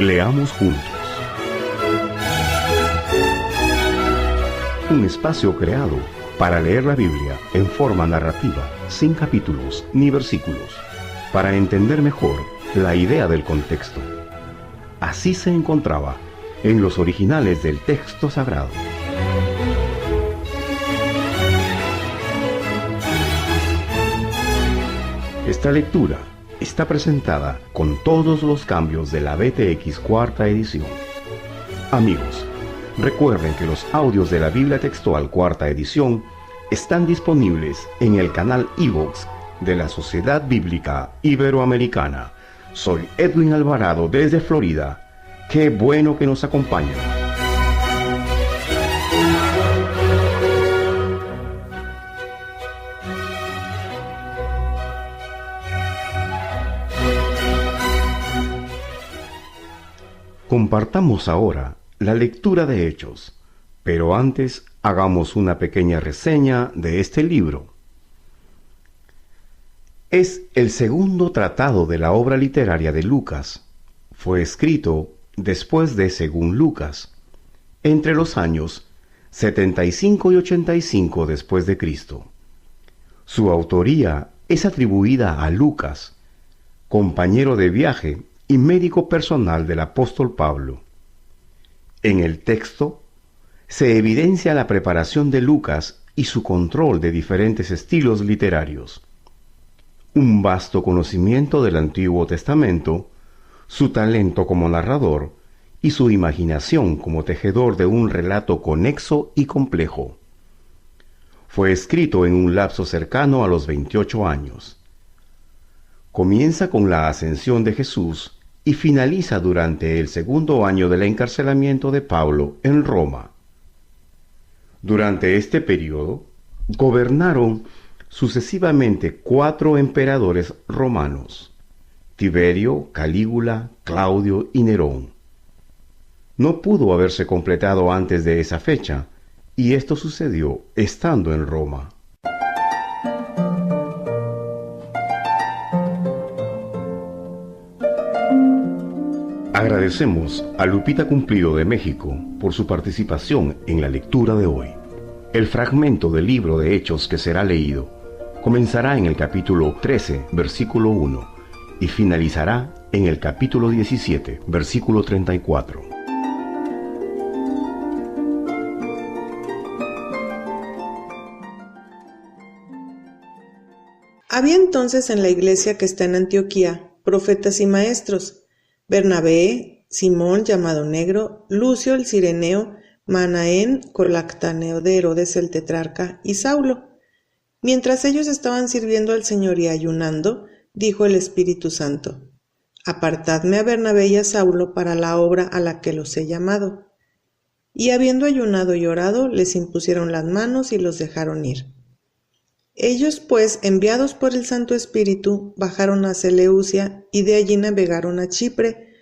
Leamos juntos. Un espacio creado para leer la Biblia en forma narrativa, sin capítulos ni versículos, para entender mejor la idea del contexto. Así se encontraba en los originales del texto sagrado. Esta lectura está presentada con todos los cambios de la BTX cuarta edición. Amigos, recuerden que los audios de la Biblia Textual cuarta edición están disponibles en el canal iVoox de la Sociedad Bíblica Iberoamericana. Soy Edwin Alvarado desde Florida. Qué bueno que nos acompañan. Compartamos ahora la lectura de Hechos, pero antes hagamos una pequeña reseña de este libro. Es el segundo tratado de la obra literaria de Lucas. Fue escrito después de Según Lucas, entre los años 75 y 85 después de Cristo. Su autoría es atribuida a Lucas, compañero de viaje y médico personal del apóstol Pablo. En el texto se evidencia la preparación de Lucas y su control de diferentes estilos literarios, un vasto conocimiento del Antiguo Testamento, su talento como narrador y su imaginación como tejedor de un relato conexo y complejo. Fue escrito en un lapso cercano a los 28 años. Comienza con la ascensión de Jesús y finaliza durante el segundo año del encarcelamiento de Pablo en Roma. Durante este periodo, gobernaron sucesivamente 4 emperadores romanos: Tiberio, Calígula, Claudio y Nerón. No pudo haberse completado antes de esa fecha, y esto sucedió estando en Roma. Agradecemos a Lupita Cumplido de México por su participación en la lectura de hoy. El fragmento del libro de Hechos que será leído comenzará en el capítulo 13, versículo 1, y finalizará en el capítulo 17, versículo 34. Había entonces en la iglesia que está en Antioquía profetas y maestros: Bernabé, Simón llamado Negro, Lucio el Cireneo, Manaén, colactaneo de Herodes el tetrarca, y Saulo. Mientras ellos estaban sirviendo al Señor y ayunando, dijo el Espíritu Santo: Apartadme a Bernabé y a Saulo para la obra a la que los he llamado. Y habiendo ayunado y orado, les impusieron las manos y los dejaron ir. Ellos, pues, enviados por el Santo Espíritu, bajaron a Seleucia y de allí navegaron a Chipre,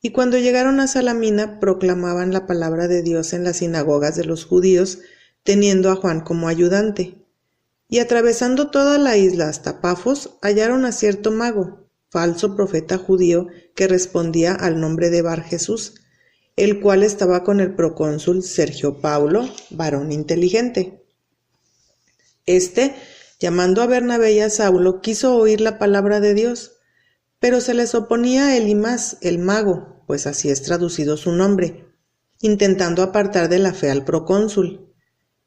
y cuando llegaron a Salamina proclamaban la palabra de Dios en las sinagogas de los judíos, teniendo a Juan como ayudante. Y atravesando toda la isla hasta Pafos, hallaron a cierto mago, falso profeta judío, que respondía al nombre de Bar Jesús, el cual estaba con el procónsul Sergio Paulo, varón inteligente. Llamando a Bernabé y a Saulo, quiso oír la palabra de Dios, pero se les oponía Elimas, el mago, pues así es traducido su nombre, intentando apartar de la fe al procónsul.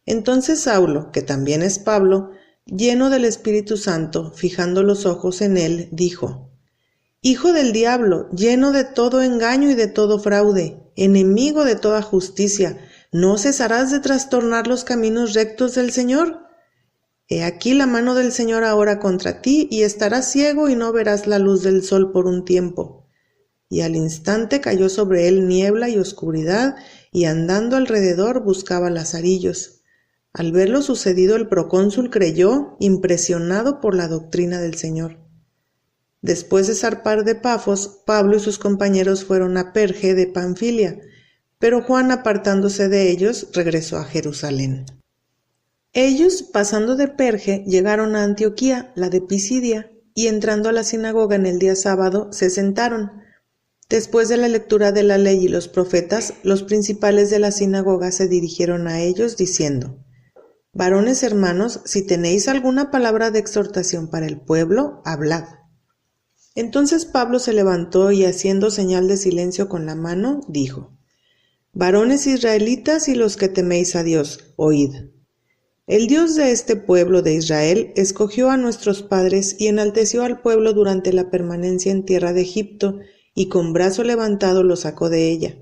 Entonces Saulo, que también es Pablo, lleno del Espíritu Santo, fijando los ojos en él, dijo: Hijo del diablo, lleno de todo engaño y de todo fraude, enemigo de toda justicia, ¿no cesarás de trastornar los caminos rectos del Señor? He aquí la mano del Señor ahora contra ti, y estarás ciego y no verás la luz del sol por un tiempo. Y al instante cayó sobre él niebla y oscuridad, y andando alrededor buscaba lazarillos. Al ver lo sucedido, el procónsul creyó, impresionado por la doctrina del Señor. Después de zarpar de Pafos, Pablo y sus compañeros fueron a Perge de Panfilia, pero Juan, apartándose de ellos, regresó a Jerusalén. Ellos, pasando de Perge, llegaron a Antioquía, la de Pisidia, y entrando a la sinagoga en el día sábado, se sentaron. Después de la lectura de la ley y los profetas, los principales de la sinagoga se dirigieron a ellos diciendo: Varones hermanos, si tenéis alguna palabra de exhortación para el pueblo, hablad. Entonces Pablo se levantó y haciendo señal de silencio con la mano, dijo: Varones israelitas y los que teméis a Dios, oíd. El Dios de este pueblo de Israel escogió a nuestros padres y enalteció al pueblo durante la permanencia en tierra de Egipto, y con brazo levantado lo sacó de ella.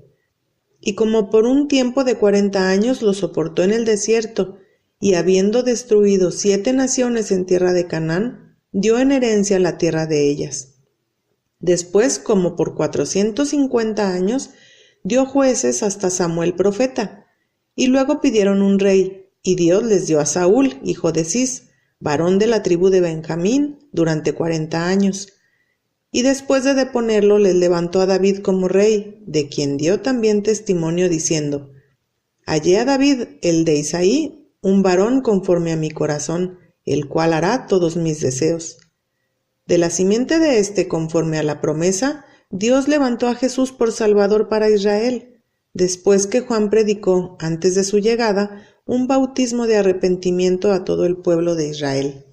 Y como por un tiempo de 40 años lo soportó en el desierto, y habiendo destruido 7 naciones en tierra de Canaán, dio en herencia la tierra de ellas. Después, como por 450 años, dio jueces hasta Samuel profeta, y luego pidieron un rey, y Dios les dio a Saúl, hijo de Cis, varón de la tribu de Benjamín, durante 40 años. Y después de deponerlo les levantó a David como rey, de quien dio también testimonio diciendo: Hallé a David, el de Isaí, un varón conforme a mi corazón, el cual hará todos mis deseos. De la simiente de éste, conforme a la promesa, Dios levantó a Jesús por Salvador para Israel, después que Juan predicó, antes de su llegada, un bautismo de arrepentimiento a todo el pueblo de Israel.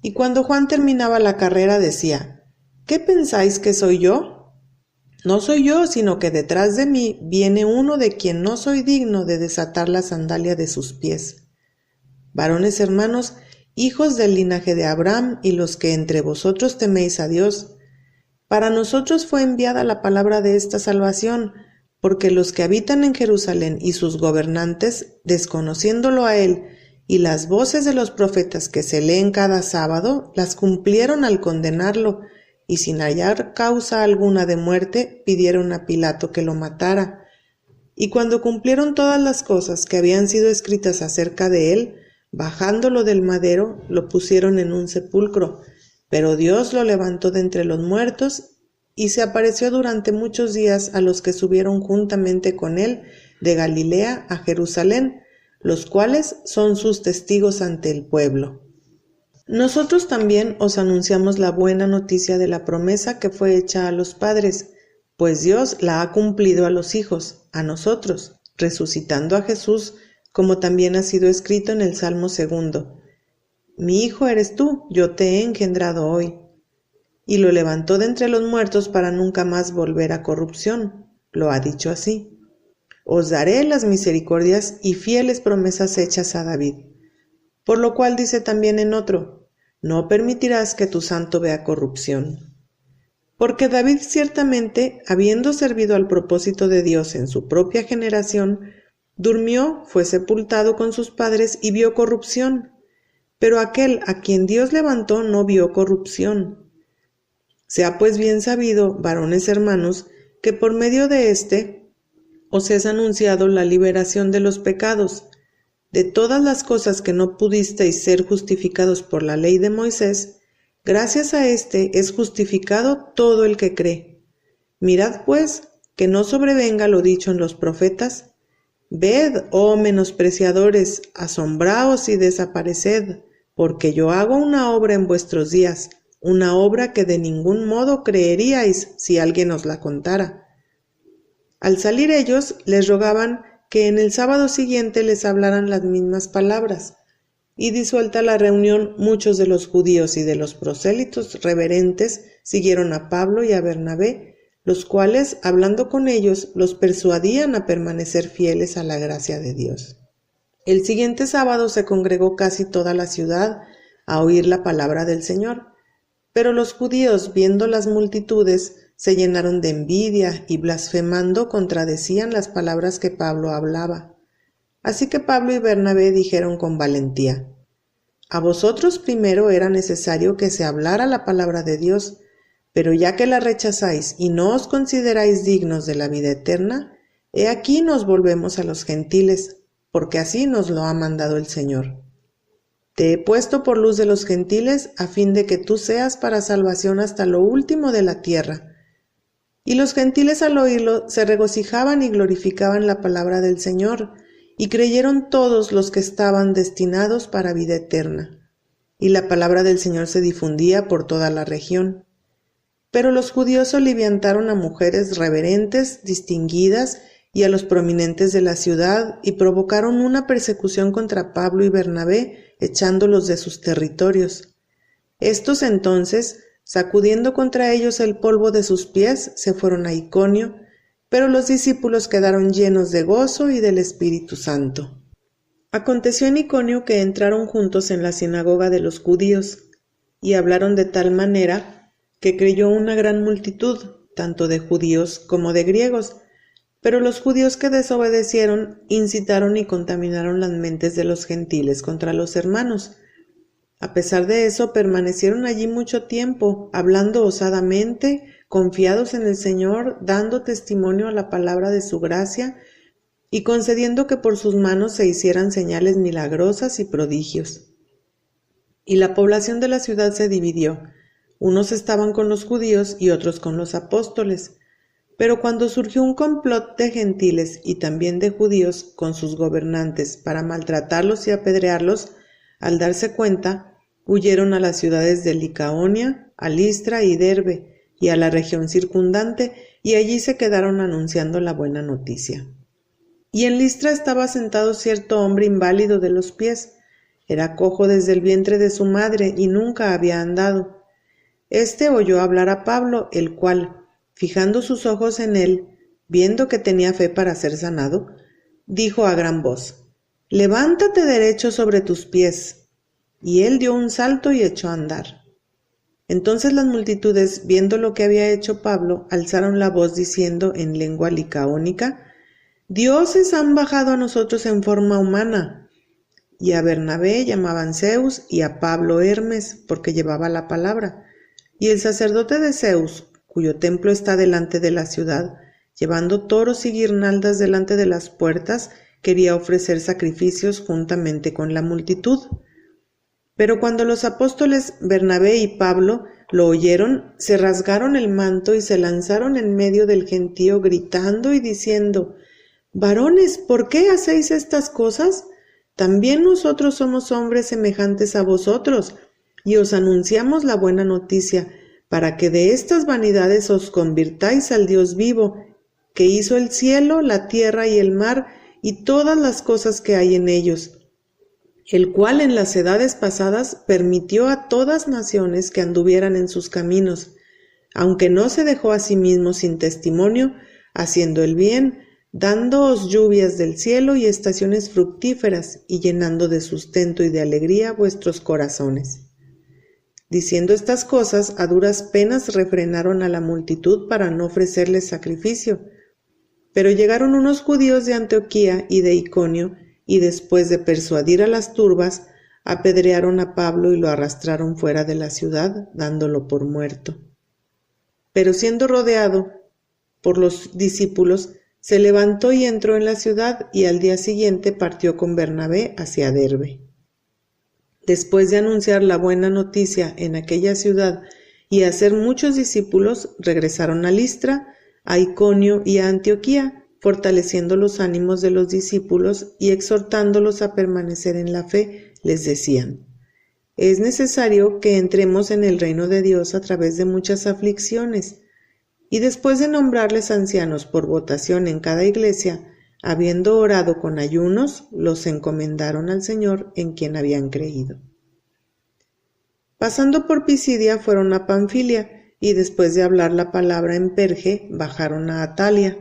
Y cuando Juan terminaba la carrera decía: ¿Qué pensáis que soy yo? No soy yo, sino que detrás de mí viene uno de quien no soy digno de desatar la sandalia de sus pies. Varones hermanos, hijos del linaje de Abraham y los que entre vosotros teméis a Dios, para nosotros fue enviada la palabra de esta salvación, porque los que habitan en Jerusalén y sus gobernantes, desconociéndolo a él, y las voces de los profetas que se leen cada sábado, las cumplieron al condenarlo, y sin hallar causa alguna de muerte, pidieron a Pilato que lo matara. Y cuando cumplieron todas las cosas que habían sido escritas acerca de él, bajándolo del madero, lo pusieron en un sepulcro, pero Dios lo levantó de entre los muertos, y se apareció durante muchos días a los que subieron juntamente con él de Galilea a Jerusalén, los cuales son sus testigos ante el pueblo. Nosotros también os anunciamos la buena noticia de la promesa que fue hecha a los padres, pues Dios la ha cumplido a los hijos, a nosotros, resucitando a Jesús, como también ha sido escrito en el Salmo 2: Mi hijo eres tú, yo te he engendrado hoy. Y lo levantó de entre los muertos para nunca más volver a corrupción, lo ha dicho así: Os daré las misericordias y fieles promesas hechas a David. Por lo cual dice también en otro: No permitirás que tu santo vea corrupción. Porque David ciertamente, habiendo servido al propósito de Dios en su propia generación, durmió, fue sepultado con sus padres y vio corrupción. Pero aquel a quien Dios levantó no vio corrupción. Sea pues bien sabido, varones hermanos, que por medio de éste os es anunciado la liberación de los pecados. De todas las cosas que no pudisteis ser justificados por la ley de Moisés, gracias a éste es justificado todo el que cree. Mirad pues, que no sobrevenga lo dicho en los profetas: Ved, oh menospreciadores, asombraos y desapareced, porque yo hago una obra en vuestros días, una obra que de ningún modo creeríais si alguien os la contara. Al salir ellos, les rogaban que en el sábado siguiente les hablaran las mismas palabras, y disuelta la reunión, muchos de los judíos y de los prosélitos reverentes siguieron a Pablo y a Bernabé, los cuales, hablando con ellos, los persuadían a permanecer fieles a la gracia de Dios. El siguiente sábado se congregó casi toda la ciudad a oír la palabra del Señor, pero los judíos, viendo las multitudes, se llenaron de envidia y blasfemando contradecían las palabras que Pablo hablaba. Así que Pablo y Bernabé dijeron con valentía: A vosotros primero era necesario que se hablara la palabra de Dios, pero ya que la rechazáis y no os consideráis dignos de la vida eterna, he aquí nos volvemos a los gentiles, porque así nos lo ha mandado el Señor. Te he puesto por luz de los gentiles a fin de que tú seas para salvación hasta lo último de la tierra. Y los gentiles al oírlo se regocijaban y glorificaban la palabra del Señor, y creyeron todos los que estaban destinados para vida eterna. Y la palabra del Señor se difundía por toda la región. Pero los judíos soliviantaron a mujeres reverentes, distinguidas, y a los prominentes de la ciudad, y provocaron una persecución contra Pablo y Bernabé, echándolos de sus territorios. Estos entonces, sacudiendo contra ellos el polvo de sus pies, se fueron a Iconio, pero los discípulos quedaron llenos de gozo y del Espíritu Santo. Aconteció en Iconio que entraron juntos en la sinagoga de los judíos, y hablaron de tal manera que creyó una gran multitud, tanto de judíos como de griegos. Pero los judíos que desobedecieron incitaron y contaminaron las mentes de los gentiles contra los hermanos. A pesar de eso, permanecieron allí mucho tiempo, hablando osadamente, confiados en el Señor, dando testimonio a la palabra de su gracia y concediendo que por sus manos se hicieran señales milagrosas y prodigios. Y la población de la ciudad se dividió. Unos estaban con los judíos y otros con los apóstoles. Pero cuando surgió un complot de gentiles y también de judíos con sus gobernantes para maltratarlos y apedrearlos, al darse cuenta, huyeron a las ciudades de Licaonia, a Listra y Derbe, y a la región circundante, y allí se quedaron anunciando la buena noticia. Y en Listra estaba sentado cierto hombre inválido de los pies. Era cojo desde el vientre de su madre y nunca había andado. Este oyó hablar a Pablo, el cual, fijando sus ojos en él, viendo que tenía fe para ser sanado, dijo a gran voz: «Levántate derecho sobre tus pies». Y él dio un salto y echó a andar. Entonces las multitudes, viendo lo que había hecho Pablo, alzaron la voz diciendo en lengua licaónica: «Dioses han bajado a nosotros en forma humana». Y a Bernabé llamaban Zeus y a Pablo Hermes, porque llevaba la palabra. Y el sacerdote de Zeus, cuyo templo está delante de la ciudad, llevando toros y guirnaldas delante de las puertas, quería ofrecer sacrificios juntamente con la multitud. Pero cuando los apóstoles Bernabé y Pablo lo oyeron, se rasgaron el manto y se lanzaron en medio del gentío gritando y diciendo: «Varones, ¿por qué hacéis estas cosas? También nosotros somos hombres semejantes a vosotros, y os anunciamos la buena noticia, para que de estas vanidades os convirtáis al Dios vivo, que hizo el cielo, la tierra y el mar, y todas las cosas que hay en ellos, el cual en las edades pasadas permitió a todas naciones que anduvieran en sus caminos, aunque no se dejó a sí mismo sin testimonio, haciendo el bien, dándoos lluvias del cielo y estaciones fructíferas, y llenando de sustento y de alegría vuestros corazones». Diciendo estas cosas, a duras penas refrenaron a la multitud para no ofrecerles sacrificio. Pero llegaron unos judíos de Antioquía y de Iconio, y después de persuadir a las turbas, apedrearon a Pablo y lo arrastraron fuera de la ciudad, dándolo por muerto. Pero siendo rodeado por los discípulos, se levantó y entró en la ciudad, y al día siguiente partió con Bernabé hacia Derbe. Después de anunciar la buena noticia en aquella ciudad y hacer muchos discípulos, regresaron a Listra, a Iconio y a Antioquía, fortaleciendo los ánimos de los discípulos y exhortándolos a permanecer en la fe. Les decían: «Es necesario que entremos en el reino de Dios a través de muchas aflicciones». Y después de nombrarles ancianos por votación en cada iglesia, habiendo orado con ayunos, los encomendaron al Señor en quien habían creído. Pasando por Pisidia fueron a Panfilia, y después de hablar la palabra en Perge, bajaron a Atalia.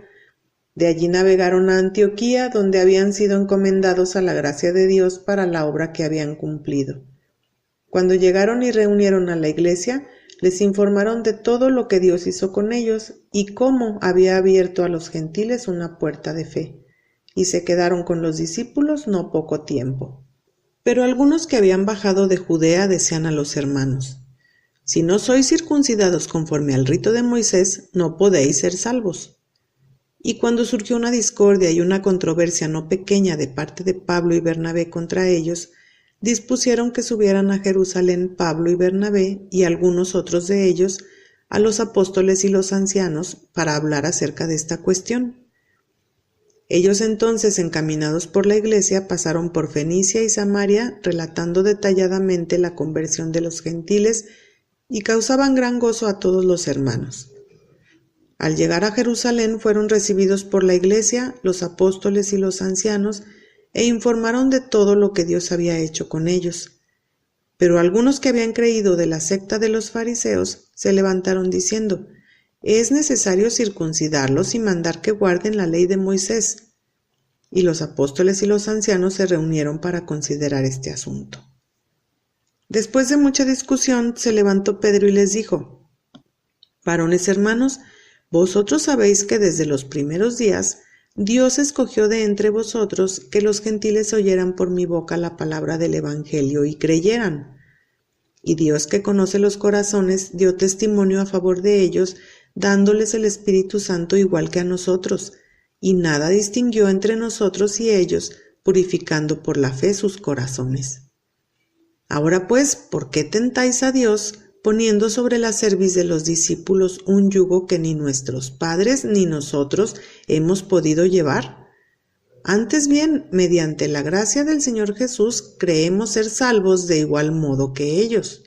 De allí navegaron a Antioquía, donde habían sido encomendados a la gracia de Dios para la obra que habían cumplido. Cuando llegaron y reunieron a la iglesia, les informaron de todo lo que Dios hizo con ellos y cómo había abierto a los gentiles una puerta de fe. Y se quedaron con los discípulos no poco tiempo. Pero algunos que habían bajado de Judea decían a los hermanos: «Si no sois circuncidados conforme al rito de Moisés, no podéis ser salvos». Y cuando surgió una discordia y una controversia no pequeña de parte de Pablo y Bernabé contra ellos, dispusieron que subieran a Jerusalén Pablo y Bernabé y algunos otros de ellos a los apóstoles y los ancianos para hablar acerca de esta cuestión. Ellos entonces, encaminados por la iglesia, pasaron por Fenicia y Samaria, relatando detalladamente la conversión de los gentiles y causaban gran gozo a todos los hermanos. Al llegar a Jerusalén fueron recibidos por la iglesia, los apóstoles y los ancianos, e informaron de todo lo que Dios había hecho con ellos. Pero algunos que habían creído de la secta de los fariseos se levantaron diciendo: «Es necesario circuncidarlos y mandar que guarden la ley de Moisés». Y los apóstoles y los ancianos se reunieron para considerar este asunto. Después de mucha discusión, se levantó Pedro y les dijo: «Varones hermanos, vosotros sabéis que desde los primeros días Dios escogió de entre vosotros que los gentiles oyeran por mi boca la palabra del Evangelio y creyeran. Y Dios, que conoce los corazones, dio testimonio a favor de ellos, dándoles el Espíritu Santo igual que a nosotros, y nada distinguió entre nosotros y ellos, purificando por la fe sus corazones. Ahora pues, ¿por qué tentáis a Dios, poniendo sobre la cerviz de los discípulos un yugo que ni nuestros padres ni nosotros hemos podido llevar? Antes bien, mediante la gracia del Señor Jesús, creemos ser salvos de igual modo que ellos».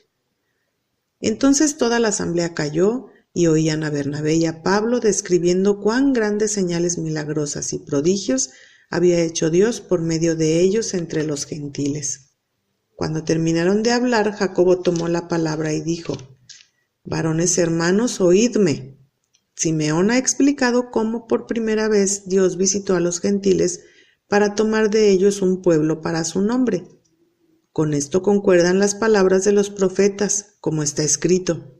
Entonces toda la asamblea calló, y oían a Bernabé y a Pablo describiendo cuán grandes señales milagrosas y prodigios había hecho Dios por medio de ellos entre los gentiles. Cuando terminaron de hablar, Jacobo tomó la palabra y dijo: «Varones hermanos, oídme. Simeón ha explicado cómo por primera vez Dios visitó a los gentiles para tomar de ellos un pueblo para su nombre. Con esto concuerdan las palabras de los profetas, como está escrito: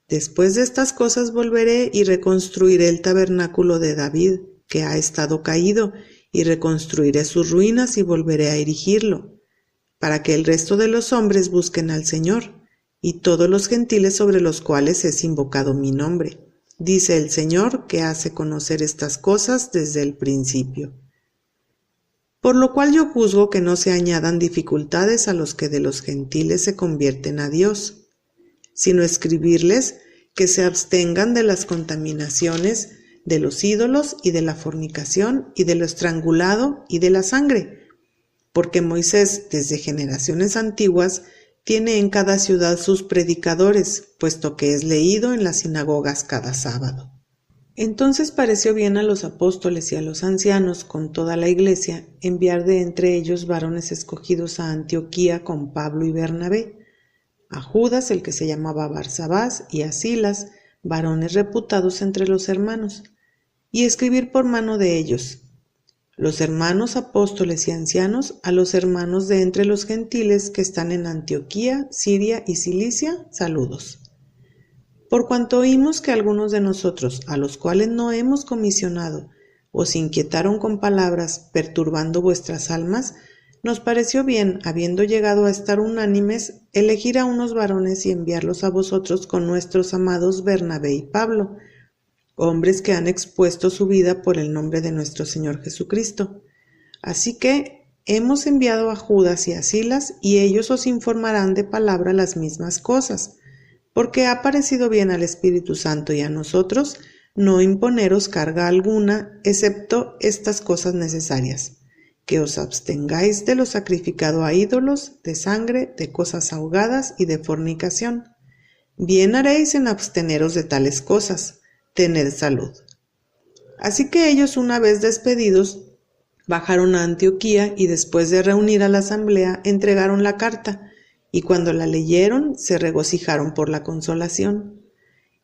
Después de estas cosas volveré y reconstruiré el tabernáculo de David, que ha estado caído, y reconstruiré sus ruinas y volveré a erigirlo, para que el resto de los hombres busquen al Señor, y todos los gentiles sobre los cuales es invocado mi nombre. Dice el Señor, que hace conocer estas cosas desde el principio. Por lo cual yo juzgo que no se añadan dificultades a los que de los gentiles se convierten a Dios, sino escribirles que se abstengan de las contaminaciones, de los ídolos y de la fornicación y de lo estrangulado y de la sangre, porque Moisés desde generaciones antiguas tiene en cada ciudad sus predicadores, puesto que es leído en las sinagogas cada sábado». Entonces pareció bien a los apóstoles y a los ancianos con toda la iglesia enviar de entre ellos varones escogidos a Antioquía con Pablo y Bernabé, a Judas, el que se llamaba Barsabás, y a Silas, varones reputados entre los hermanos, y escribir por mano de ellos: «Los hermanos apóstoles y ancianos, a los hermanos de entre los gentiles que están en Antioquía, Siria y Cilicia, saludos. Por cuanto oímos que algunos de nosotros, a los cuales no hemos comisionado, os inquietaron con palabras, perturbando vuestras almas, nos pareció bien, habiendo llegado a estar unánimes, elegir a unos varones y enviarlos a vosotros con nuestros amados Bernabé y Pablo, hombres que han expuesto su vida por el nombre de nuestro Señor Jesucristo. Así que hemos enviado a Judas y a Silas, y ellos os informarán de palabra las mismas cosas, porque ha parecido bien al Espíritu Santo y a nosotros no imponeros carga alguna, excepto estas cosas necesarias: que os abstengáis de lo sacrificado a ídolos, de sangre, de cosas ahogadas y de fornicación. Bien haréis en absteneros de tales cosas. Tened salud». Así que ellos, una vez despedidos, bajaron a Antioquía y después de reunir a la asamblea, entregaron la carta, y cuando la leyeron, se regocijaron por la consolación.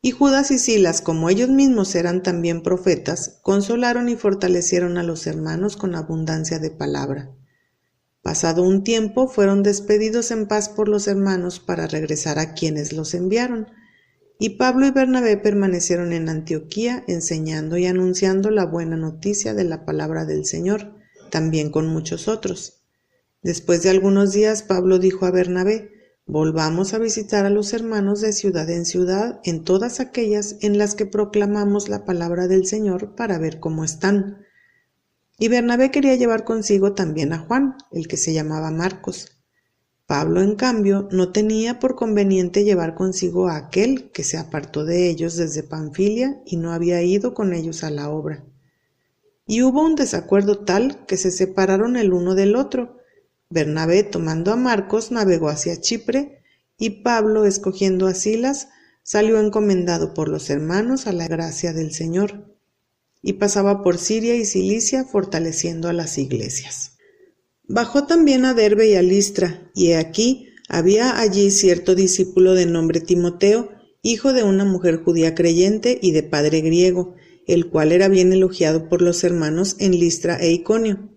Y Judas y Silas, como ellos mismos eran también profetas, consolaron y fortalecieron a los hermanos con abundancia de palabra. Pasado un tiempo, fueron despedidos en paz por los hermanos para regresar a quienes los enviaron. Y Pablo y Bernabé permanecieron en Antioquía, enseñando y anunciando la buena noticia de la palabra del Señor, también con muchos otros. Después de algunos días, Pablo dijo a Bernabé: «Volvamos a visitar a los hermanos de ciudad en ciudad, en todas aquellas en las que proclamamos la palabra del Señor, para ver cómo están». Y Bernabé quería llevar consigo también a Juan, el que se llamaba Marcos. Pablo, en cambio, no tenía por conveniente llevar consigo a aquel que se apartó de ellos desde Panfilia y no había ido con ellos a la obra. Y hubo un desacuerdo tal que se separaron el uno del otro. Bernabé, tomando a Marcos, navegó hacia Chipre, y Pablo, escogiendo a Silas, salió encomendado por los hermanos a la gracia del Señor, y pasaba por Siria y Cilicia fortaleciendo a las iglesias. Bajó también a Derbe y a Listra, y he aquí había allí cierto discípulo de nombre Timoteo, hijo de una mujer judía creyente y de padre griego, el cual era bien elogiado por los hermanos en Listra e Iconio.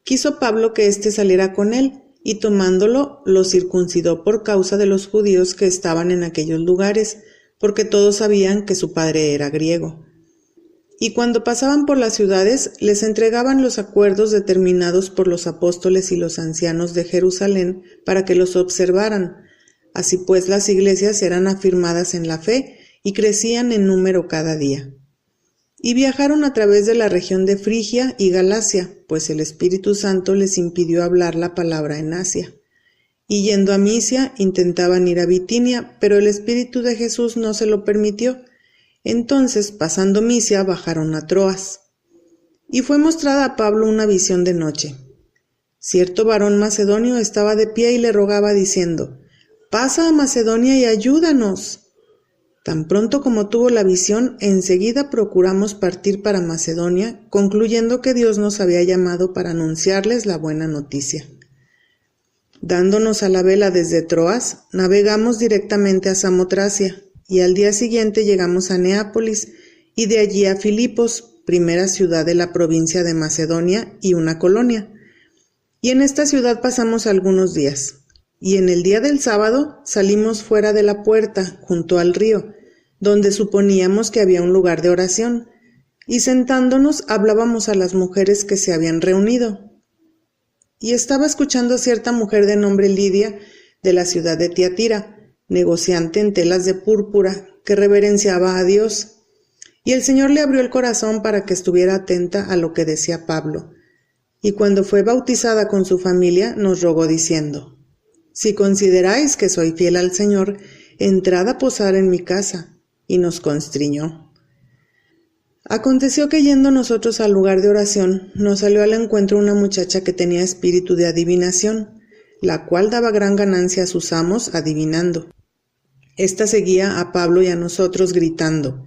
Quiso Pablo que éste saliera con él, y tomándolo, lo circuncidó por causa de los judíos que estaban en aquellos lugares, porque todos sabían que su padre era griego. Y cuando pasaban por las ciudades, les entregaban los acuerdos determinados por los apóstoles y los ancianos de Jerusalén para que los observaran. Así pues, las iglesias eran afirmadas en la fe y crecían en número cada día. Y viajaron a través de la región de Frigia y Galacia, pues el Espíritu Santo les impidió hablar la palabra en Asia. Y yendo a Misia, intentaban ir a Bitinia, pero el Espíritu de Jesús no se lo permitió. Entonces, pasando Misia, bajaron a Troas. Y fue mostrada a Pablo una visión de noche. Cierto varón macedonio estaba de pie y le rogaba diciendo: «Pasa a Macedonia y ayúdanos». Tan pronto como tuvo la visión, enseguida procuramos partir para Macedonia, concluyendo que Dios nos había llamado para anunciarles la buena noticia. Dándonos a la vela desde Troas, navegamos directamente a Samotracia, y al día siguiente llegamos a Neápolis, y de allí a Filipos, primera ciudad de la provincia de Macedonia y una colonia. Y en esta ciudad pasamos algunos días. Y en el día del sábado salimos fuera de la puerta, junto al río, donde suponíamos que había un lugar de oración, y sentándonos hablábamos a las mujeres que se habían reunido. Y estaba escuchando a cierta mujer de nombre Lidia, de la ciudad de Tiatira, negociante en telas de púrpura, que reverenciaba a Dios. Y el Señor le abrió el corazón para que estuviera atenta a lo que decía Pablo. Y cuando fue bautizada con su familia, nos rogó diciendo: «Si consideráis que soy fiel al Señor, entrad a posar en mi casa», y nos constriñó. Aconteció que yendo nosotros al lugar de oración, nos salió al encuentro una muchacha que tenía espíritu de adivinación, la cual daba gran ganancia a sus amos adivinando. Esta seguía a Pablo y a nosotros gritando: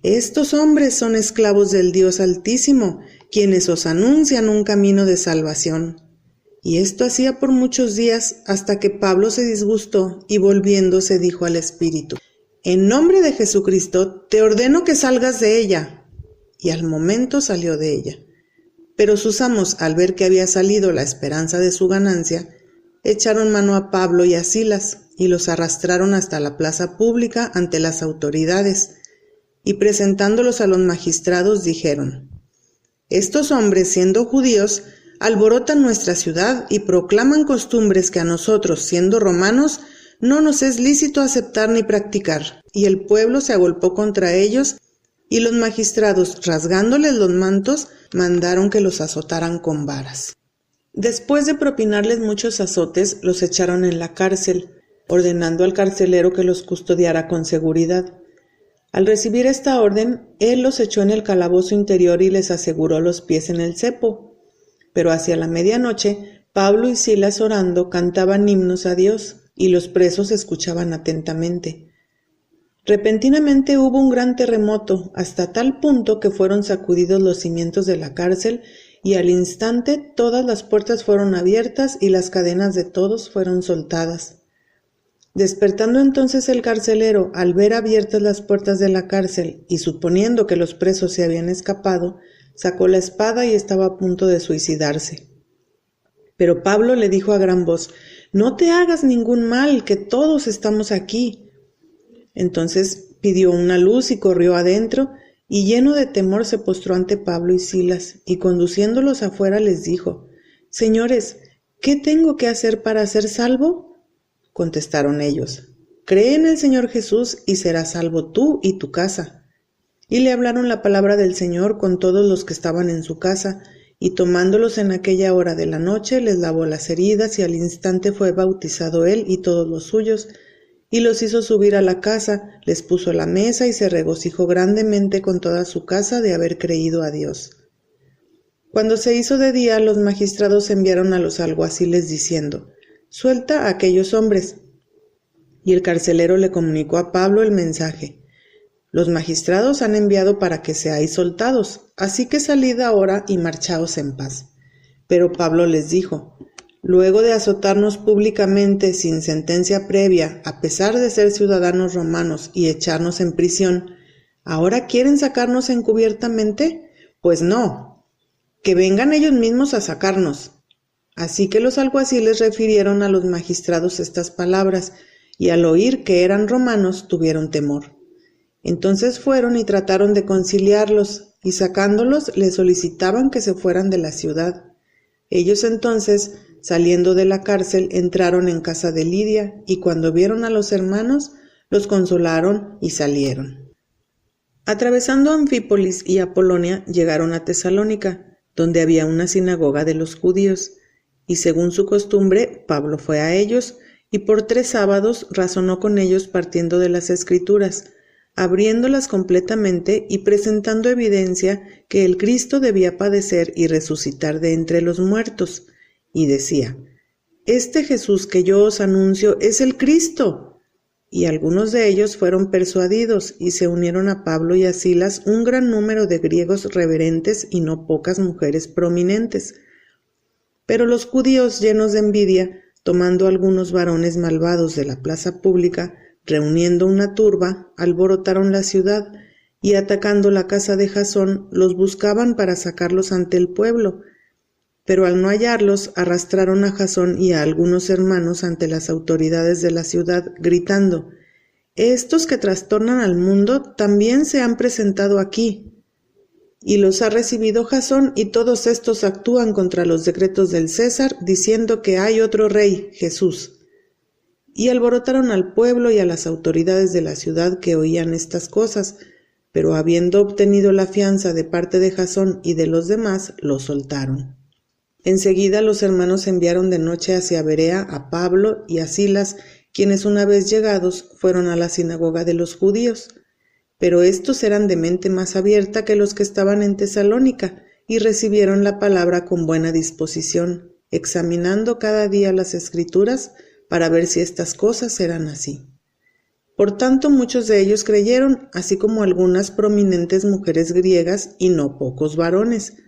«Estos hombres son esclavos del Dios Altísimo, quienes os anuncian un camino de salvación». Y esto hacía por muchos días, hasta que Pablo se disgustó y volviéndose dijo al espíritu: «En nombre de Jesucristo te ordeno que salgas de ella». Y al momento salió de ella. Pero sus amos, al ver que había salido la esperanza de su ganancia, echaron mano a Pablo y a Silas y los arrastraron hasta la plaza pública ante las autoridades, y presentándolos a los magistrados dijeron: «Estos hombres, siendo judíos, alborotan nuestra ciudad y proclaman costumbres que a nosotros, siendo romanos, no nos es lícito aceptar ni practicar». Y el pueblo se agolpó contra ellos, y los magistrados, rasgándoles los mantos, mandaron que los azotaran con varas. Después de propinarles muchos azotes, los echaron en la cárcel, ordenando al carcelero que los custodiara con seguridad. Al recibir esta orden, él los echó en el calabozo interior y les aseguró los pies en el cepo. Pero hacia la medianoche, Pablo y Silas orando cantaban himnos a Dios, y los presos escuchaban atentamente. Repentinamente hubo un gran terremoto, hasta tal punto que fueron sacudidos los cimientos de la cárcel, y al instante todas las puertas fueron abiertas y las cadenas de todos fueron soltadas. Despertando entonces el carcelero, al ver abiertas las puertas de la cárcel y suponiendo que los presos se habían escapado, sacó la espada y estaba a punto de suicidarse. Pero Pablo le dijo a gran voz: «No te hagas ningún mal, que todos estamos aquí». Entonces pidió una luz y corrió adentro, y lleno de temor se postró ante Pablo y Silas, y conduciéndolos afuera les dijo: «Señores, ¿qué tengo que hacer para ser salvo?». Contestaron ellos: «Cree en el Señor Jesús y serás salvo tú y tu casa». Y le hablaron la palabra del Señor con todos los que estaban en su casa, y tomándolos en aquella hora de la noche, les lavó las heridas, y al instante fue bautizado él y todos los suyos, y los hizo subir a la casa, les puso la mesa y se regocijó grandemente con toda su casa de haber creído a Dios. Cuando se hizo de día, los magistrados enviaron a los alguaciles diciendo: «Suelta a aquellos hombres». y el carcelero le comunicó a Pablo el mensaje: «Los magistrados han enviado para que seáis soltados, así que salid ahora y marchaos en paz». Pero Pablo les dijo: «Luego de azotarnos públicamente sin sentencia previa, a pesar de ser ciudadanos romanos, y echarnos en prisión, ¿ahora quieren sacarnos encubiertamente? Pues no, que vengan ellos mismos a sacarnos». Así que los alguaciles refirieron a los magistrados estas palabras, y al oír que eran romanos tuvieron temor. Entonces fueron y trataron de conciliarlos, y sacándolos les solicitaban que se fueran de la ciudad. Ellos entonces, saliendo de la cárcel, entraron en casa de Lidia, y cuando vieron a los hermanos, los consolaron y salieron. Atravesando Anfípolis y Apolonia, llegaron a Tesalónica, donde había una sinagoga de los judíos, y según su costumbre, Pablo fue a ellos, y por 3 sábados razonó con ellos partiendo de las Escrituras, abriéndolas completamente y presentando evidencia que el Cristo debía padecer y resucitar de entre los muertos, y decía: «Este Jesús que yo os anuncio es el Cristo». Y algunos de ellos fueron persuadidos, y se unieron a Pablo y a Silas un gran número de griegos reverentes y no pocas mujeres prominentes. Pero los judíos, llenos de envidia, tomando algunos varones malvados de la plaza pública, reuniendo una turba, alborotaron la ciudad, y atacando la casa de Jasón, los buscaban para sacarlos ante el pueblo. Pero al no hallarlos, arrastraron a Jasón y a algunos hermanos ante las autoridades de la ciudad, gritando: «Estos que trastornan al mundo también se han presentado aquí». Y los ha recibido Jasón, y todos estos actúan contra los decretos del César, diciendo que hay otro rey, Jesús. Y alborotaron al pueblo y a las autoridades de la ciudad que oían estas cosas, pero habiendo obtenido la fianza de parte de Jasón y de los demás, lo soltaron. Enseguida los hermanos enviaron de noche hacia Berea a Pablo y a Silas, quienes una vez llegados fueron a la sinagoga de los judíos. Pero estos eran de mente más abierta que los que estaban en Tesalónica, y recibieron la palabra con buena disposición, examinando cada día las Escrituras para ver si estas cosas eran así. Por tanto, muchos de ellos creyeron, así como algunas prominentes mujeres griegas y no pocos varones.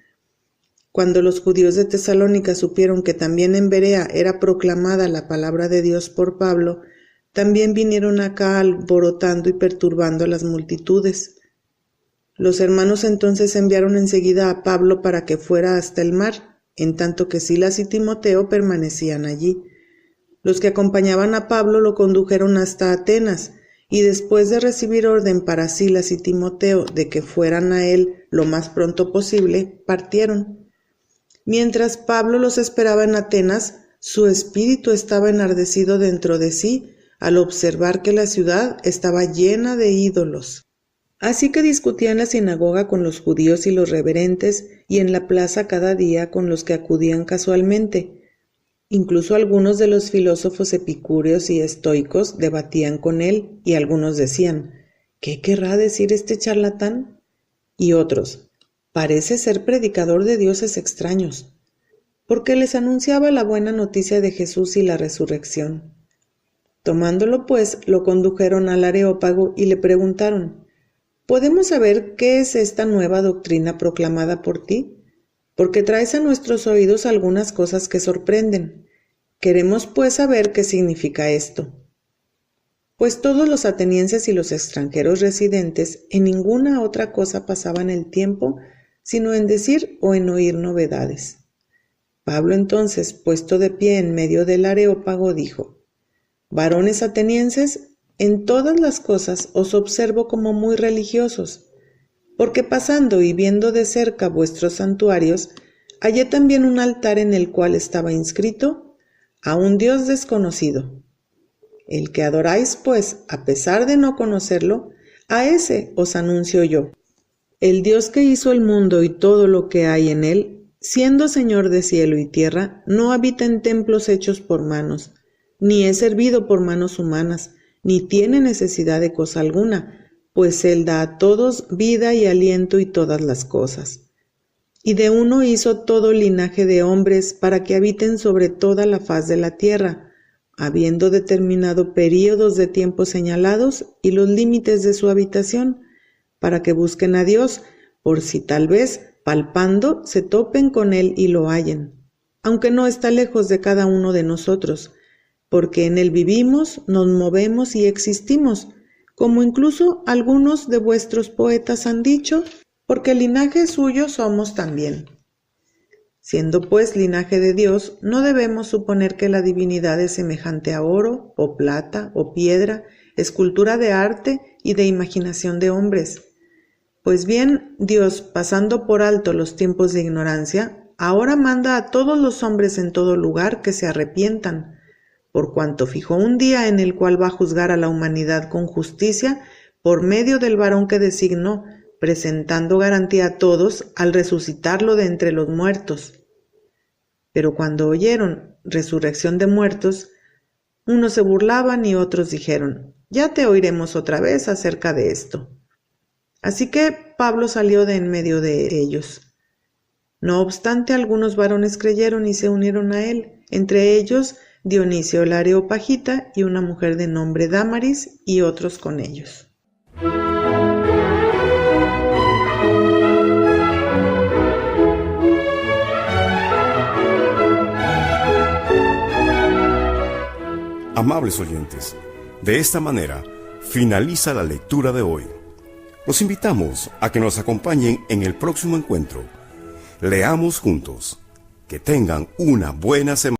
Cuando los judíos de Tesalónica supieron que también en Berea era proclamada la palabra de Dios por Pablo, también vinieron acá alborotando y perturbando a las multitudes. Los hermanos entonces enviaron enseguida a Pablo para que fuera hasta el mar, en tanto que Silas y Timoteo permanecían allí. Los que acompañaban a Pablo lo condujeron hasta Atenas, y después de recibir orden para Silas y Timoteo de que fueran a él lo más pronto posible, partieron. Mientras Pablo los esperaba en Atenas, su espíritu estaba enardecido dentro de sí, al observar que la ciudad estaba llena de ídolos. Así que discutía en la sinagoga con los judíos y los reverentes, y en la plaza cada día con los que acudían casualmente. Incluso algunos de los filósofos epicúreos y estoicos debatían con él, y algunos decían: «¿Qué querrá decir este charlatán?». Y otros: «Parece ser predicador de dioses extraños», porque les anunciaba la buena noticia de Jesús y la resurrección. Tomándolo pues, lo condujeron al Areópago y le preguntaron: «¿Podemos saber qué es esta nueva doctrina proclamada por ti? Porque traes a nuestros oídos algunas cosas que sorprenden. Queremos pues saber qué significa esto». Pues todos los atenienses y los extranjeros residentes en ninguna otra cosa pasaban el tiempo, sino en decir o en oír novedades. Pablo entonces, puesto de pie en medio del Areópago, dijo: «Varones atenienses, en todas las cosas os observo como muy religiosos, porque pasando y viendo de cerca vuestros santuarios, hallé también un altar en el cual estaba inscrito: a un Dios desconocido. El que adoráis, pues, a pesar de no conocerlo, a ese os anuncio yo. El Dios que hizo el mundo y todo lo que hay en él, siendo Señor de cielo y tierra, no habita en templos hechos por manos, ni es servido por manos humanas, ni tiene necesidad de cosa alguna, pues Él da a todos vida y aliento y todas las cosas. Y de uno hizo todo linaje de hombres para que habiten sobre toda la faz de la tierra, habiendo determinado períodos de tiempo señalados y los límites de su habitación, para que busquen a Dios, por si tal vez, palpando, se topen con Él y lo hallen, aunque no está lejos de cada uno de nosotros, porque en Él vivimos, nos movemos y existimos, como incluso algunos de vuestros poetas han dicho, porque linaje suyo somos también. Siendo pues linaje de Dios, no debemos suponer que la divinidad es semejante a oro, o plata, o piedra, escultura de arte y de imaginación de hombres. Pues bien, Dios, pasando por alto los tiempos de ignorancia, ahora manda a todos los hombres en todo lugar que se arrepientan, por cuanto fijó un día en el cual va a juzgar a la humanidad con justicia por medio del varón que designó, presentando garantía a todos al resucitarlo de entre los muertos. Pero cuando oyeron resurrección de muertos, unos se burlaban y otros dijeron, ya te oiremos otra vez acerca de esto. Así que Pablo salió de en medio de ellos. No obstante, algunos varones creyeron y se unieron a él, entre ellos Dionisio el Areopagita y una mujer de nombre Dámaris y otros con ellos. Amables oyentes, de esta manera finaliza la lectura de hoy. Los invitamos a que nos acompañen en el próximo encuentro. Leamos juntos. Que tengan una buena semana.